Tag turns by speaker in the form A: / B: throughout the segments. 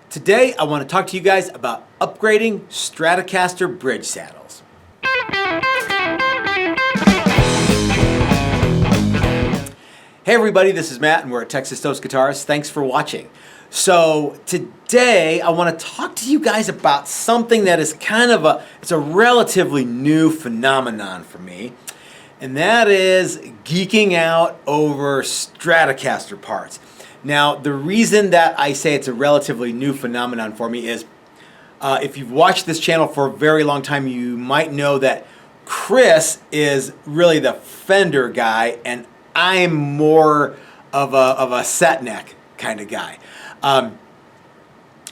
A: Today I want to talk to you guys about upgrading Stratocaster bridge saddles. Hey everybody, this is Matt and we're at Texas Toast Guitars. Thanks for watching. So today I want to talk to you guys about something that is it's a relatively new phenomenon for me. And that is geeking out over Stratocaster parts. Now, the reason that I say it's a relatively new phenomenon for me is if you've watched this channel for a very long time, you might know that Chris is really the Fender guy and I'm more of a set neck kind of guy.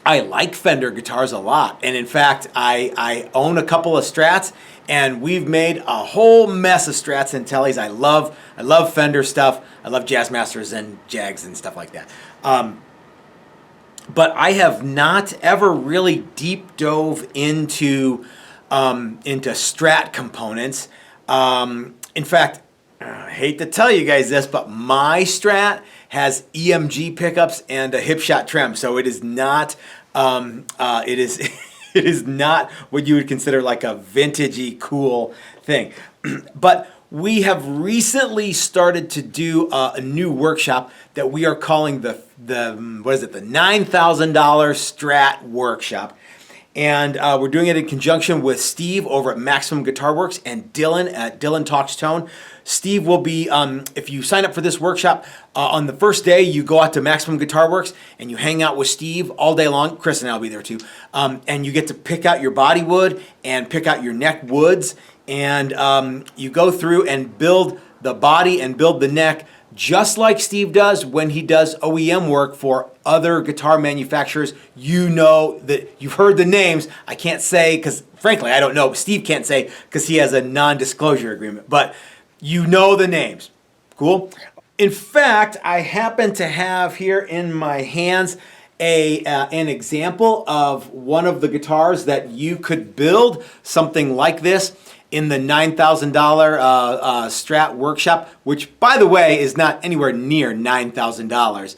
A: I like Fender guitars a lot, and in fact, I own a couple of Strats, and we've made a whole mess of Strats and Tellys. I love Fender stuff. I love Jazzmasters and Jags and stuff like that. But I have not ever really deep dove into Strat components. In fact, I hate to tell you guys this, but my Strat has EMG pickups and a Hipshot trem, so it is not it is not what you would consider like a vintagey cool thing. But we have recently started to do a new workshop that we are calling the $9,000 Strat workshop. And we're doing it in conjunction with Steve over at Maximum Guitar Works and Dylan at Dylan Talks Tone. Steve will be, if you sign up for this workshop, on the first day you go out to Maximum Guitar Works and you hang out with Steve all day long. Chris and I will be there too. And you get to pick out your body wood and pick out your neck woods. And you go through and build the body and build the neck just like Steve does when he does OEM work for other guitar manufacturers. You know that you've heard the names. I can't say because frankly I don't know. Steve can't say because he has a non-disclosure agreement, but you know the names. Cool. In fact, I happen to have here in my hands an example of one of the guitars that you could build something like this in the $9,000 Strat workshop, which by the way is not anywhere near $9,000.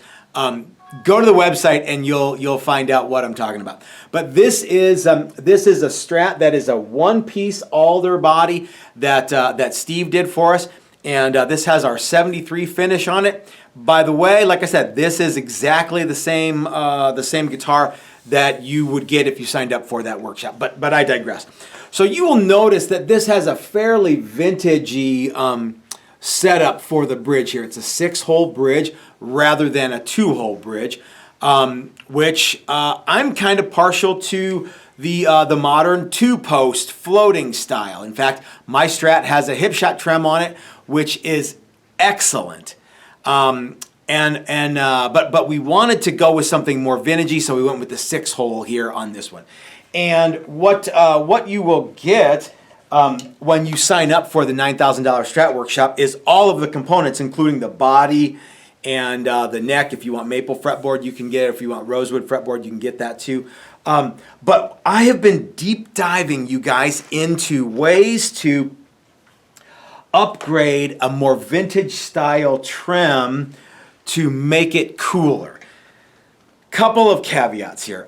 A: Go to the website and you'll find out what I'm talking about. But this is a Strat that is a one-piece alder body that Steve did for us, and this has our 73 finish on it. By the way, like I said, this is exactly the same guitar that you would get if you signed up for that workshop. But I digress. So you will notice that this has a fairly vintagey setup for the bridge here. It's a 6-hole bridge rather than a 2-hole bridge, which I'm kind of partial to the modern 2-post floating style. In fact, my Strat has a Hipshot trem on it, which is excellent. But we wanted to go with something more vintagey, so we went with the 6-hole here on this one. And what you will get when you sign up for the $9,000 Strat workshop is all of the components, including the body and the neck. If you want maple fretboard, you can get it. If you want rosewood fretboard, you can get that too. But I have been deep diving, you guys, into ways to upgrade a more vintage style trem to make it cooler. Couple of caveats here.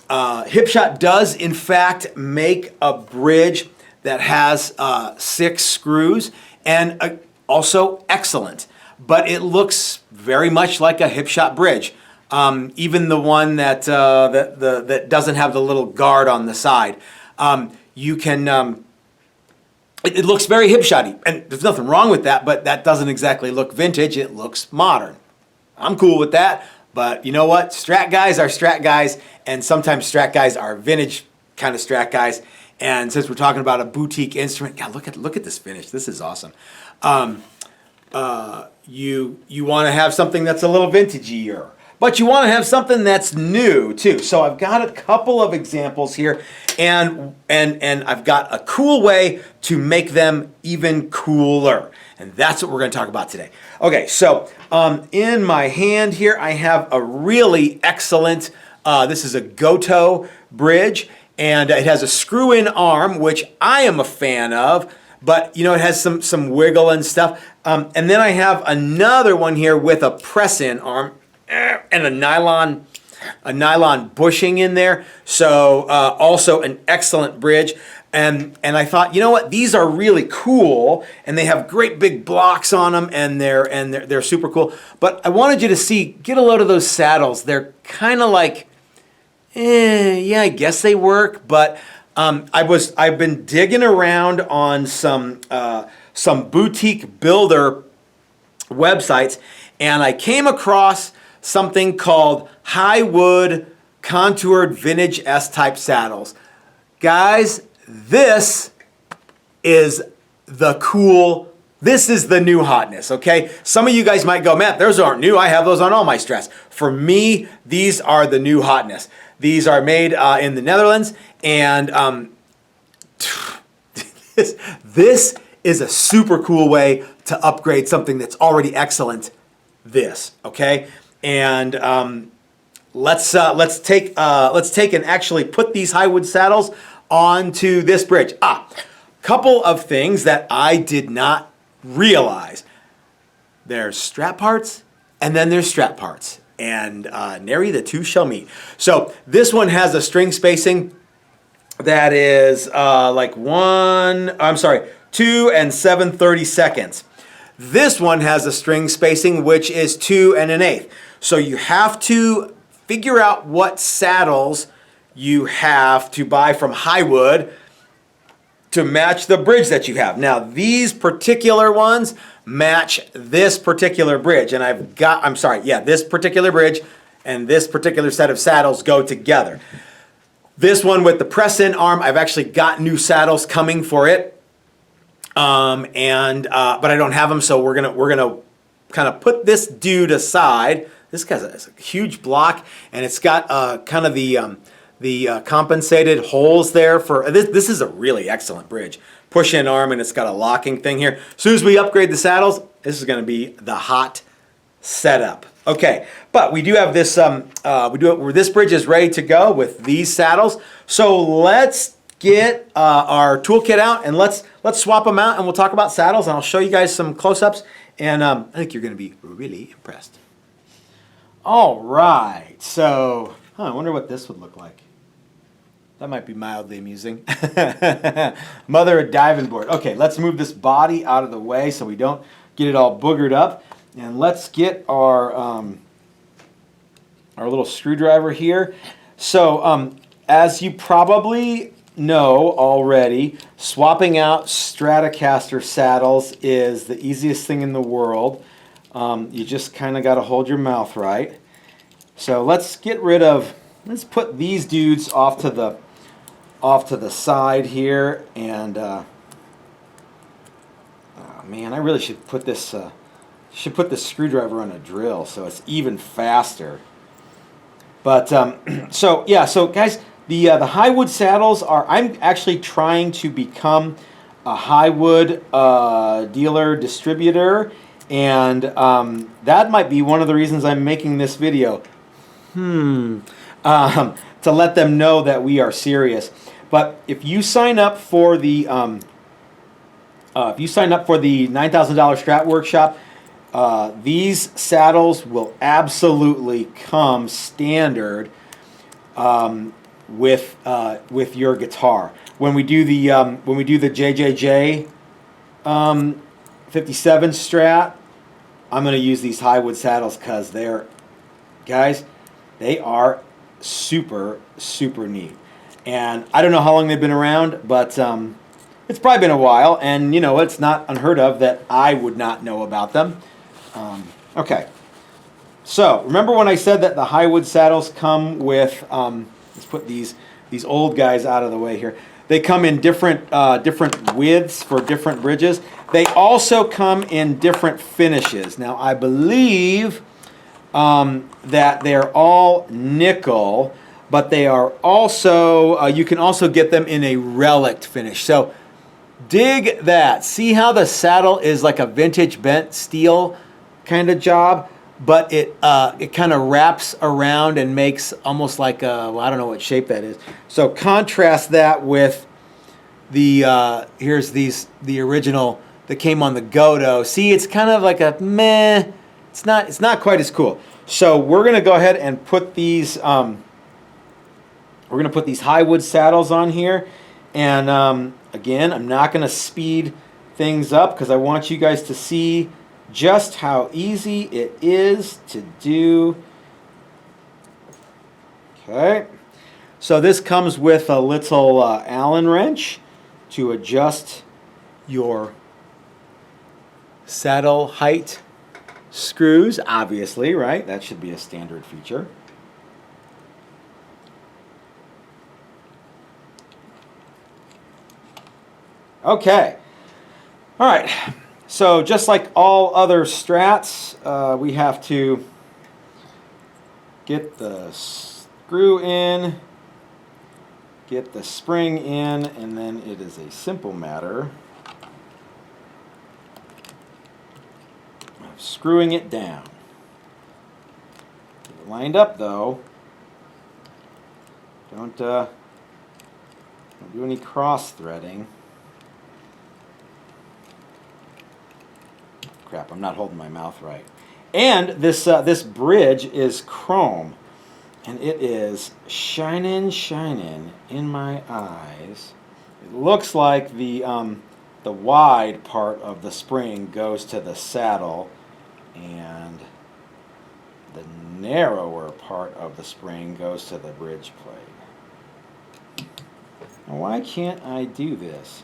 A: Hipshot does in fact make a bridge that has 6 screws and also excellent, but it looks very much like a Hipshot bridge. Even the one that that doesn't have the little guard on the side. It looks very Hipshot-y, and there's nothing wrong with that, but that doesn't exactly look vintage. It looks modern. I'm cool with that. But you know what? Strat guys are Strat guys, and sometimes Strat guys are vintage kind of Strat guys. And since we're talking about a boutique instrument, God, look at this finish. This is awesome. You want to have something that's a little vintagey-er, but you want to have something that's new too. So I've got a couple of examples here, and I've got a cool way to make them even cooler. And that's what we're going to talk about today. Okay, so in my hand here, I have a really excellent, this is a Goto bridge, and it has a screw-in arm, which I am a fan of, but you know, it has some wiggle and stuff. And then I have another one here with a press-in arm and a nylon a nylon bushing in there. So also an excellent bridge. And I thought, you know what, these are really cool, and they have great big blocks on them, and they're super cool. But I wanted you to get a load of those saddles. They're kind of like, yeah, I guess they work, but I've been digging around on some boutique builder websites, and I came across something called Highwood contoured vintage S-type saddles. Guys, this is this is the new hotness, okay? Some of you guys might go, Matt, those aren't new. I have those on all my Strats. For me, these are the new hotness. These are made in the Netherlands, and this is a super cool way to upgrade something that's already excellent. Okay? And let's take and actually put these Highwood saddles onto this bridge. Couple of things that I did not realize. There's strap parts, and then there's strap parts. And nary the two shall meet. So this one has a string spacing that is 2 and 7/32. This one has a string spacing which is 2 1/8. So you have to figure out what saddles you have to buy from Highwood to match the bridge that you have. Now these particular ones match this particular bridge, and this particular bridge and this particular set of saddles go together. This one with the press-in arm, I've actually got new saddles coming for it, but I don't have them, so we're gonna kind of put this dude aside. This guy's a huge block, and it's got kind of the compensated holes there for this. This is a really excellent bridge. Push-in arm, and it's got a locking thing here. As soon as we upgrade the saddles, this is going to be the hot setup. Okay, but we do have this. This bridge is ready to go with these saddles. So let's get our toolkit out and let's swap them out, and we'll talk about saddles, and I'll show you guys some close-ups, and I think you're going to be really impressed. All right, so I wonder what this would look like. That might be mildly amusing. Mother of diving board. Okay, let's move this body out of the way so we don't get it all boogered up. And let's get our little screwdriver here. So as you probably know already, swapping out Stratocaster saddles is the easiest thing in the world. You just kind of got to hold your mouth right. So let's put these dudes off to the side here, and oh man, I really should put this screwdriver on a drill so it's even faster. But so guys, the Highwood saddles I'm actually trying to become a Highwood dealer distributor, and that might be one of the reasons I'm making this video. To let them know that we are serious. But if you sign up for the $9,000 Strat Workshop, these saddles will absolutely come standard with your guitar. When we do the JJJ 57 Strat, I'm going to use these Highwood saddles because they are super, super neat. And I don't know how long they've been around, but it's probably been a while, and it's not unheard of that I would not know about them. Okay, so remember when I said that the Highwood saddles come with, let's put these old guys out of the way here. They come in different widths for different bridges. They also come in different finishes. Now I believe that they're all nickel, but they are also, you can also get them in a relic finish. So dig that. See how the saddle is like a vintage bent steel kind of job, but it kind of wraps around and makes almost like a, well, I don't know what shape that is. So contrast that with the, here's the original that came on the Godo. See, it's kind of like a meh. It's not quite as cool. So we're going to go ahead and put these, we're going to put these Highwood saddles on here. And again, I'm not going to speed things up because I want you guys to see just how easy it is to do. Okay. So this comes with a little Allen wrench to adjust your saddle height screws, obviously, right? That should be a standard feature. Okay. All right. So just like all other strats, we have to get the screw in, get the spring in, and then it is a simple matter of screwing it down. Get it lined up though. Don't do any cross threading. Crap, I'm not holding my mouth right. And this bridge is chrome, and it is shining in my eyes. It looks like the wide part of the spring goes to the saddle, and the narrower part of the spring goes to the bridge plate. Now, why can't I do this?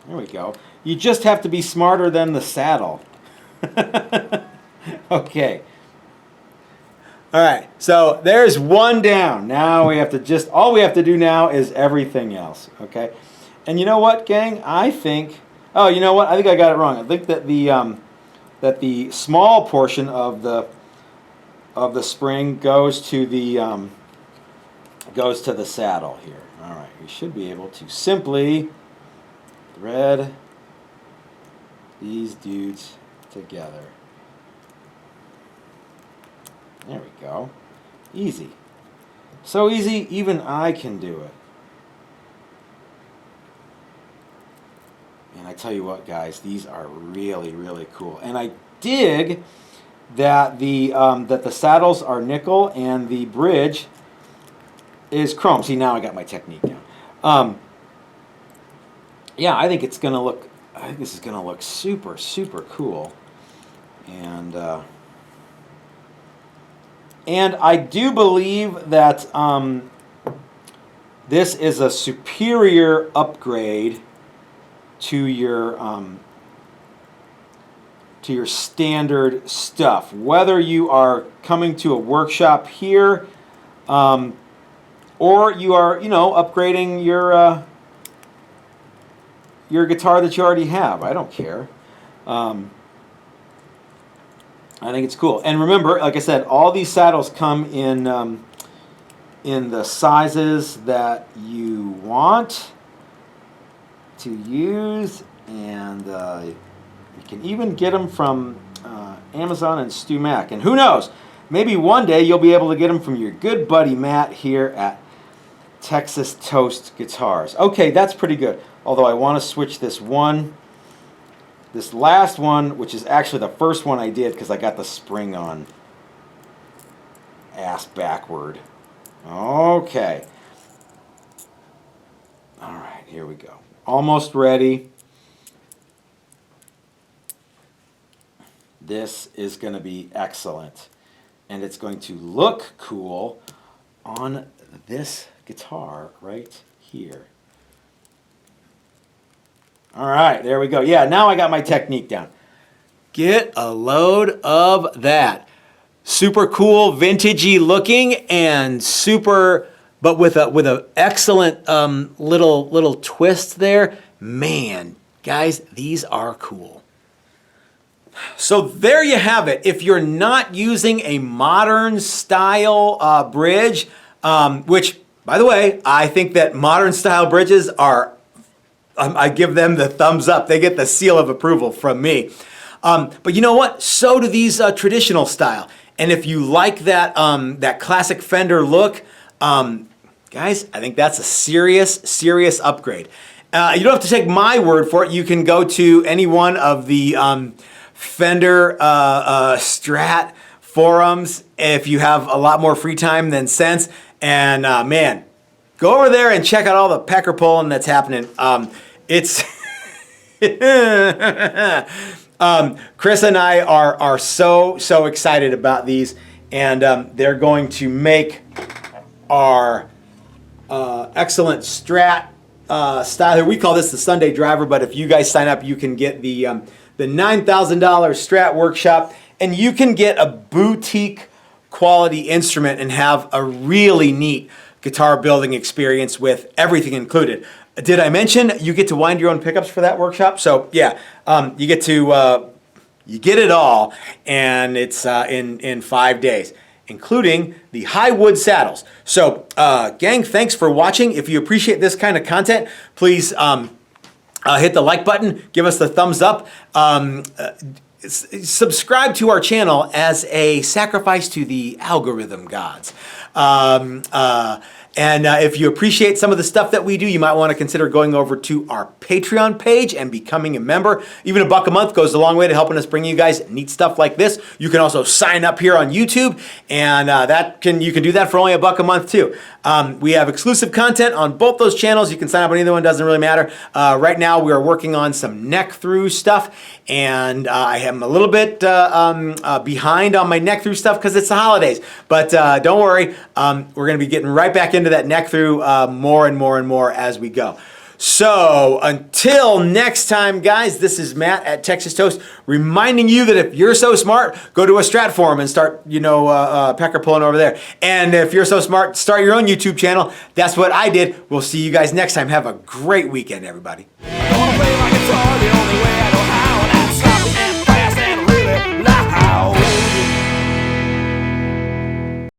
A: There we go. You just have to be smarter than the saddle. Okay. All right. So there's one down. Now we have to just, all we have to do now is everything else. Okay. And you know what, gang? I think, oh, you know what? I think I got it wrong. I think that the small portion of the spring goes to the saddle here. All right. We should be able to simply thread these dudes together. There we go. Easy. So easy, even I can do it. And I tell you what, guys, these are really, really cool. And I dig that the saddles are nickel and the bridge is chrome. See, now I got my technique down. Yeah, I think it's gonna look. I think this is gonna look super, super cool. And I do believe that this is a superior upgrade to your standard stuff. Whether you are coming to a workshop here, or you are, upgrading your guitar that you already have. I don't care. I think it's cool. And remember, like I said, all these saddles come in the sizes that you want to use, and you can even get them from Amazon and Stu Mac. And who knows, maybe one day you'll be able to get them from your good buddy Matt here at Texas Toast Guitars. Okay, that's pretty good. Although I want to switch this last one, which is actually the first one I did because I got the spring on ass backward. Okay. All right, here we go. Almost ready. This is going to be excellent. And it's going to look cool on this guitar right here. All right, there we go. Yeah, now I got my technique down. Get a load of that. Super cool, vintagey looking, and super, but with a excellent little twist there. Man, guys, these are cool. So there you have it. If you're not using a modern style bridge, which, by the way, I think that modern style bridges are, I give them the thumbs up. They get the seal of approval from me. But you know what? So do these traditional style. And if you like that classic Fender look, guys, I think that's a serious upgrade. You don't have to take my word for it. You can go to any one of the Fender Strat forums if you have a lot more free time than sense. And man, go over there and check out all the pecker pulling that's happening. It's Chris and I are so excited about these, and they're going to make our excellent Strat style here. We call this the Sunday driver, but if you guys sign up, you can get the $9,000 Strat workshop, and you can get a boutique quality instrument and have a really neat guitar building experience with everything included. Did I mention you get to wind your own pickups for that workshop? So yeah, you get to you get it all, and it's in 5 days, including the Highwood saddles. So gang, thanks for watching. If you appreciate this kind of content, please hit the like button, give us the thumbs up. Subscribe to our channel as a sacrifice to the algorithm gods. And if you appreciate some of the stuff that we do, you might want to consider going over to our Patreon page and becoming a member. Even $1 a month goes a long way to helping us bring you guys neat stuff like this. You can also sign up here on YouTube, and you can do that for only $1 a month too. We have exclusive content on both those channels. You can sign up on either one, doesn't really matter. Right now we are working on some neck through stuff, and I am a little bit behind on my neck through stuff because it's the holidays. But don't worry, we're going to be getting right back into that neck through more and more as we go. So until next time, guys, this is Matt at Texas Toast, reminding you that if you're so smart, go to a Strat forum and start, pecker pulling over there. And if you're so smart, start your own YouTube channel. That's what I did. We'll see you guys next time. Have a great weekend, everybody. I wanna play my guitar the only way I know how.